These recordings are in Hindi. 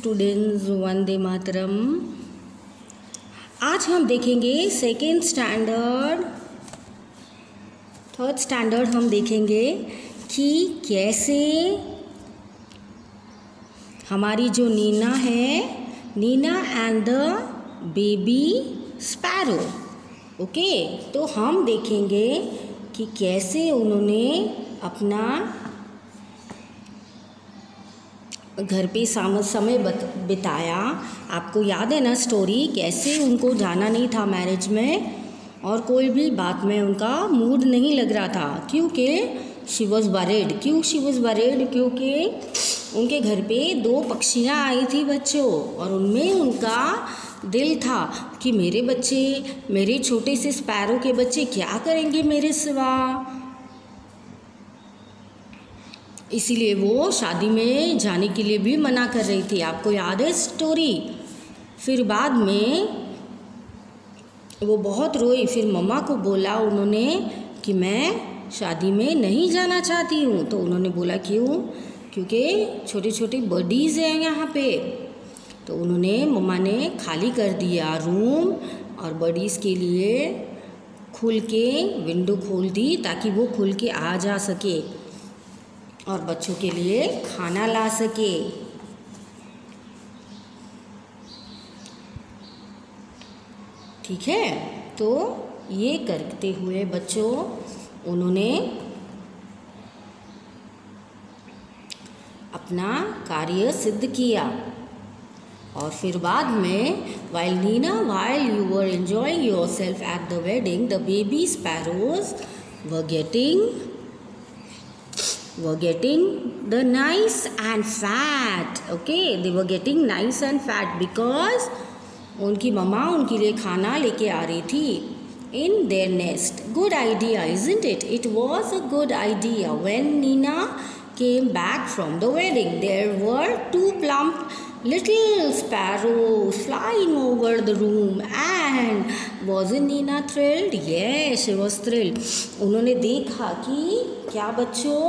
स्टूडेंट्स, वंदे मातरम। आज हम देखेंगे सेकेंड स्टैंडर्ड, थर्ड स्टैंडर्ड हम देखेंगे कि कैसे हमारी जो नीना है, Nina and the baby sparrow. Okay, तो हम देखेंगे कि कैसे उन्होंने अपना घर पे समय बिताया। आपको याद है ना स्टोरी, कैसे उनको जाना नहीं था मैरिज में और कोई भी बात में उनका मूड नहीं लग रहा था, क्योंकि शी वॉज वरीड। क्यों शी वॉज वरीड? क्योंकि उनके घर पे 2 पक्षियाँ आई थी बच्चों, और उनमें उनका दिल था कि मेरे बच्चे, मेरे छोटे से स्पैरो के बच्चे क्या करेंगे मेरे सिवा। इसीलिए वो शादी में जाने के लिए भी मना कर रही थी। आपको याद है स्टोरी? फिर बाद में वो बहुत रोई, फिर मम्मा को बोला उन्होंने कि मैं शादी में नहीं जाना चाहती हूँ। तो उन्होंने बोला क्यों? क्योंकि छोटे छोटे बर्डीज़ हैं यहाँ पे। तो उन्होंने, मम्मा ने खाली कर दिया रूम और बर्डीज़ के लिए खुल के विंडो खोल दी ताकि वो खुल के आ जा सके और बच्चों के लिए खाना ला सके। ठीक है, तो ये करते हुए बच्चों उन्होंने अपना कार्य सिद्ध किया। और फिर बाद में, while you were enjoying yourself at the wedding, the baby sparrows were getting the nice and fat. Okay, they were getting nice and fat because उनकी मम्मा उनके लिए खाना लेके आ रही थी in their nest. Good idea, isn't it? It was a good idea. When Nina came back from the wedding, there were 2 plump little sparrows flying over the room. And wasn't Nina thrilled? Yes, she was thrilled. उन्होंने देखा कि क्या बच्चों,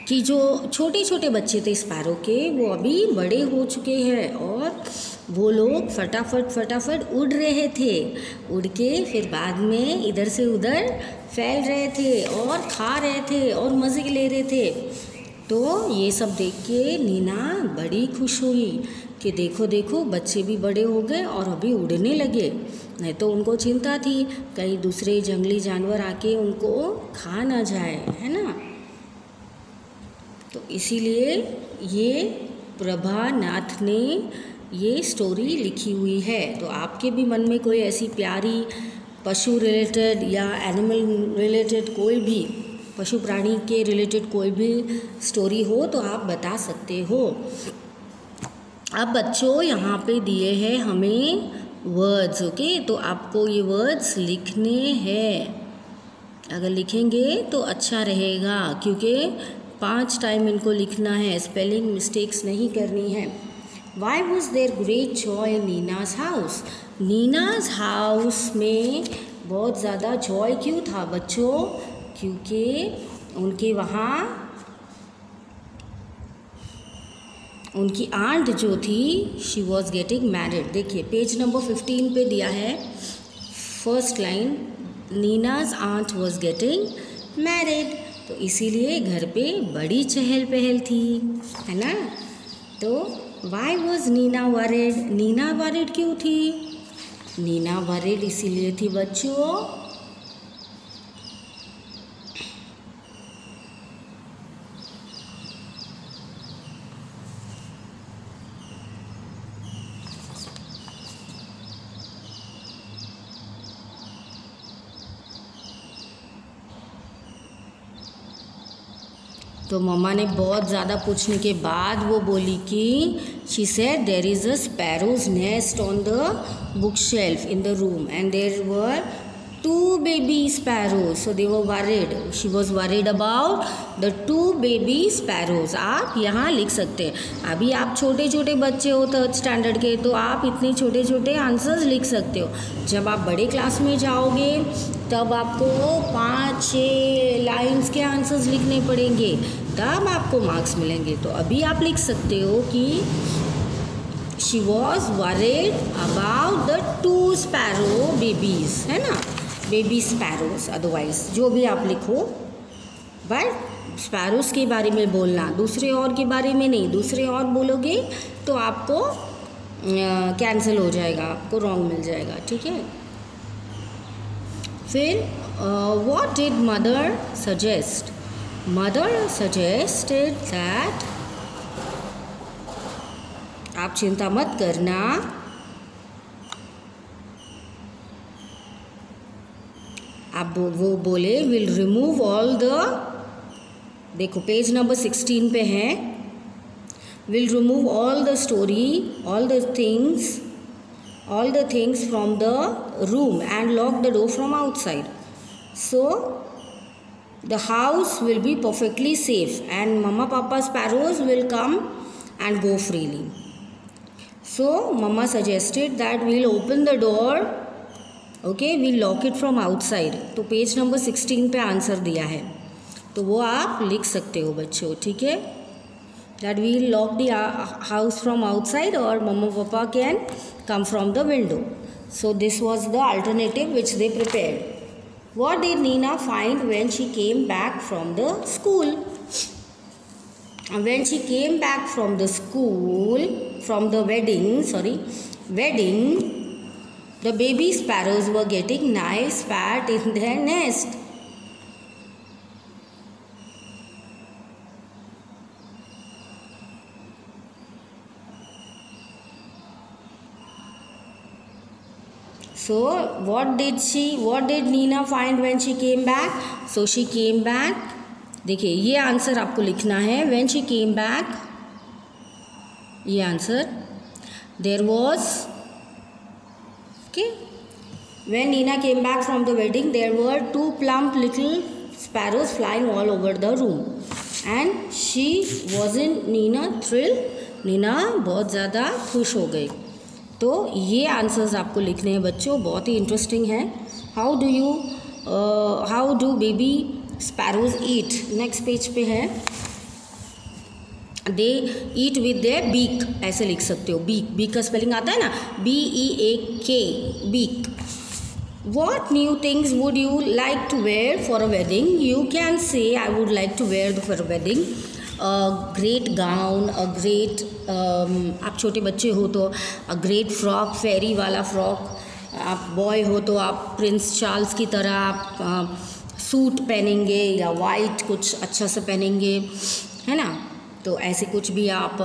कि जो छोटे छोटे बच्चे थे स्पैरो के, वो अभी बड़े हो चुके हैं और वो लोग फटाफट उड़ रहे थे। उड़ के फिर बाद में इधर से उधर फैल रहे थे और खा रहे थे और मज़े ले रहे थे। तो ये सब देख के नीना बड़ी खुश हुई कि देखो देखो बच्चे भी बड़े हो गए और अभी उड़ने लगे। नहीं तो उनको चिंता थी कहीं दूसरे जंगली जानवर आके उनको खा ना जाए, है ना। तो इसीलिए ये प्रभा नाथ ने ये स्टोरी लिखी हुई है। तो आपके भी मन में कोई ऐसी प्यारी पशु रिलेटेड या एनिमल रिलेटेड, कोई भी पशु प्राणी के रिलेटेड कोई भी स्टोरी हो तो आप बता सकते हो। अब बच्चों यहाँ पे दिए हैं हमें वर्ड्स। ओके, तो आपको ये वर्ड्स लिखने हैं। अगर लिखेंगे तो अच्छा रहेगा, क्योंकि 5 टाइम इनको लिखना है, स्पेलिंग मिस्टेक्स नहीं करनी है। Why was there great joy in Nina's house? Nina's house में बहुत ज़्यादा जॉय क्यों था बच्चों? क्योंकि उनके वहाँ उनकी आंट जो थी, शी वॉज गेटिंग मैरिड। देखिए पेज नंबर 15 पे दिया है first line, Nina's aunt was getting married. तो इसीलिए घर पे बड़ी चहल पहल थी, है ना। तो why was Nina worried? Nina worried क्यों थी? नीना वरीड इसीलिए थी बच्चों तो मम्मा ने बहुत ज़्यादा पूछने के बाद वो बोली कि she said there is a sparrow's nest on the book shelf in the room and there were 2 baby sparrows. So they were worried. She was worried about the 2 baby sparrows. आप यहाँ लिख सकते हैं. अभी आप छोटे छोटे बच्चे हो थर्ड स्टैंडर्ड के, तो आप इतने छोटे छोटे आंसर्स लिख सकते हो. जब आप बड़े क्लास में जाओगे तब आपको 5-6 लाइन्स के आंसर्स लिखने पड़ेंगे, तब आपको मार्क्स मिलेंगे. तो अभी आप लिख सकते हो कि She was worried about the 2 sparrow babies, है ना, बेबी स्पैरोज. अदरवाइज जो भी आप लिखो, बट स्पैरोज के बारे में बोलना, दूसरे और के बारे में नहीं. दूसरे और बोलोगे तो आपको कैंसिल हो जाएगा, आपको रॉन्ग मिल जाएगा. ठीक है. फिर what did mother suggest? Mother suggested that, आप चिंता मत करना, आप वो बोले विल रिमूव ऑल द, देखो पेज नंबर 16 पे है, will remove all the story, all the things from the room and lock the door from outside. So the house will be perfectly safe and mama papa sparrows will come and go freely. So mama suggested that we'll open the door, okay, we'll lock it from outside. तो पेज नंबर 16 पे आंसर दिया है, तो वो आप लिख सकते हो बच्चों. ठीक है. That we'll lock the house from outside or mama papa can come from the window. So this was the alternative which they prepared. What did Nina find when she came back from the school? When she came back from the school, from the wedding, the baby sparrows were getting nice fat in their nest. So what did Nina find when she came back? So she came back, देखिए ये आंसर आपको लिखना है. When she came back, ये answer, there was, okay, when Nina came back from the wedding there were 2 plump little sparrows flying all over the room and she wasn't Nina thrilled, Nina बहुत ज़्यादा खुश हो गई. तो ये आंसर्स आपको लिखने हैं बच्चों, बहुत ही इंटरेस्टिंग है. How do baby sparrows eat, next page पे है. दे ईट विद देयर बीक, ऐसे लिख सकते हो. बीक का स्पेलिंग आता है ना, BEAK, beak. What new things would you like to wear for a wedding? You can say I would like to wear for a wedding great gown, आप छोटे बच्चे हो तो अ ग्रेट फ्रॉक, फेरी वाला फ्रॉक. आप बॉय हो तो आप प्रिंस चार्ल्स की तरह आप सूट पहनेंगे या वाइट कुछ अच्छा सा पहनेंगे, है ना. तो ऐसे कुछ भी आप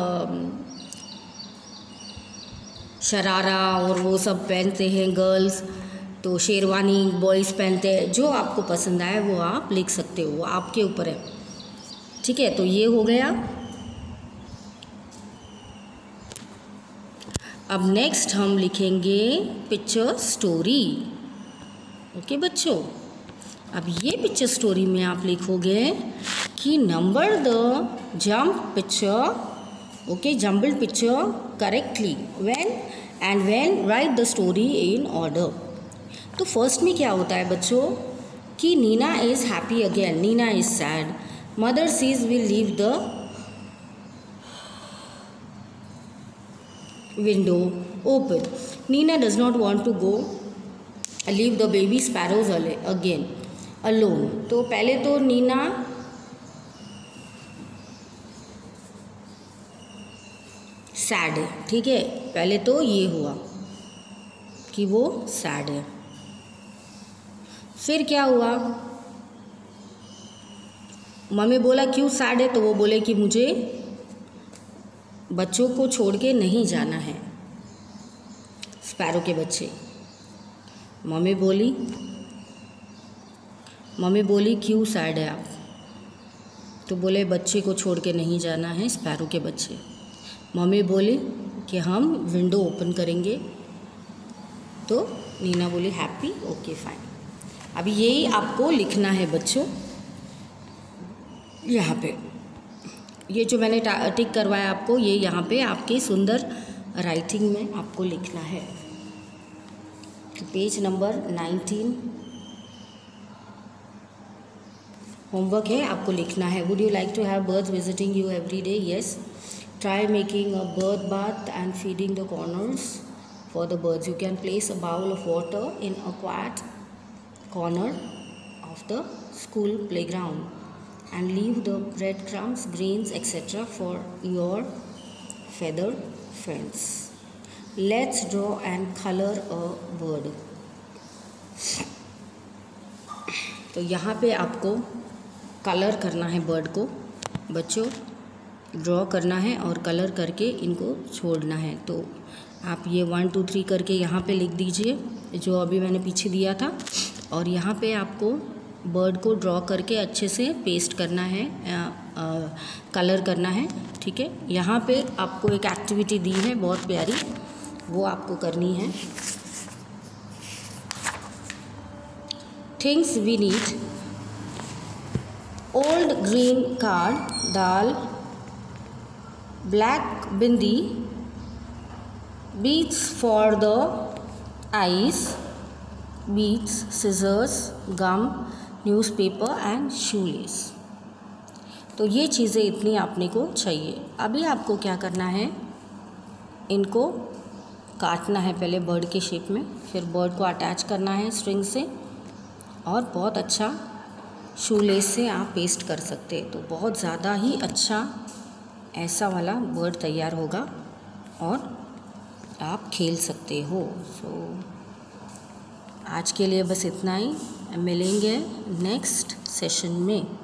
शरारा और वो सब पहनते हैं गर्ल्स, तो शेरवानी बॉयज़ पहनते हैं. जो आपको पसंद आए वो आप लिख सकते हो, वो आपके ऊपर है. ठीक है. तो ये हो गया. अब नेक्स्ट हम लिखेंगे पिक्चर स्टोरी. ओके बच्चों, अब ये पिक्चर स्टोरी में आप लिखोगे कि number the jump picture, okay, jumbled picture correctly, when write the story in order. तो फर्स्ट में क्या होता है बच्चों कि Neena is happy again, Neena is sad, mother says will leave the window open, Neena does not want to go leave the baby sparrows again alone. तो पहले तो नीना सैड है. ठीक है. पहले तो ये हुआ कि वो सैड है. फिर क्या हुआ, मम्मी बोला क्यों सैड है, तो वो बोले कि मुझे बच्चों को छोड़ के नहीं जाना है, स्पैरो के बच्चे. मम्मी बोली क्यों सैड है आप, तो बोले बच्चे को छोड़ के नहीं जाना है, स्पैरो के बच्चे. मम्मी बोली कि हम विंडो ओपन करेंगे, तो नीना बोली हैप्पी, ओके फाइन. अभी यही आपको लिखना है बच्चों, यहाँ पे ये जो मैंने टिक करवाया आपको, ये यहाँ पे आपके सुंदर राइटिंग में आपको लिखना है। पेज नंबर 19 होमवर्क है, आपको लिखना है। Would you like to have birds visiting you every day? Yes. Try making a bird bath and feeding the corners for the birds. You can place a bowl of water in a quiet corner of the school playground and leave the breadcrumbs, grains, etc. for your feather friends. Let's draw and color a bird. तो यहाँ पे आपको कलर करना है बर्ड को बच्चों, ड्रॉ करना है और कलर करके इनको छोड़ना है। तो आप ये 1 2 3 करके यहाँ पे लिख दीजिए जो अभी मैंने पीछे दिया था, और यहाँ पे आपको बर्ड को ड्रॉ करके अच्छे से पेस्ट करना है, कलर करना है। ठीक है, यहाँ पे आपको एक एक्टिविटी दी है बहुत प्यारी, वो आपको करनी है। Things we need: old green card, dal, black bindi, beads for the eyes, beads, scissors, gum, newspaper and shoelace. तो ये चीज़ें इतनी आपने को चाहिए। अभी आपको क्या करना है, इनको काटना है पहले बर्ड के शेप में, फिर बर्ड को अटैच करना है स्ट्रिंग से, और बहुत अच्छा शूलेस से आप पेस्ट कर सकते हैं। तो बहुत ज़्यादा ही अच्छा ऐसा वाला बर्ड तैयार होगा और आप खेल सकते हो। आज के लिए बस इतना ही, मिलेंगे नेक्स्ट सेशन में।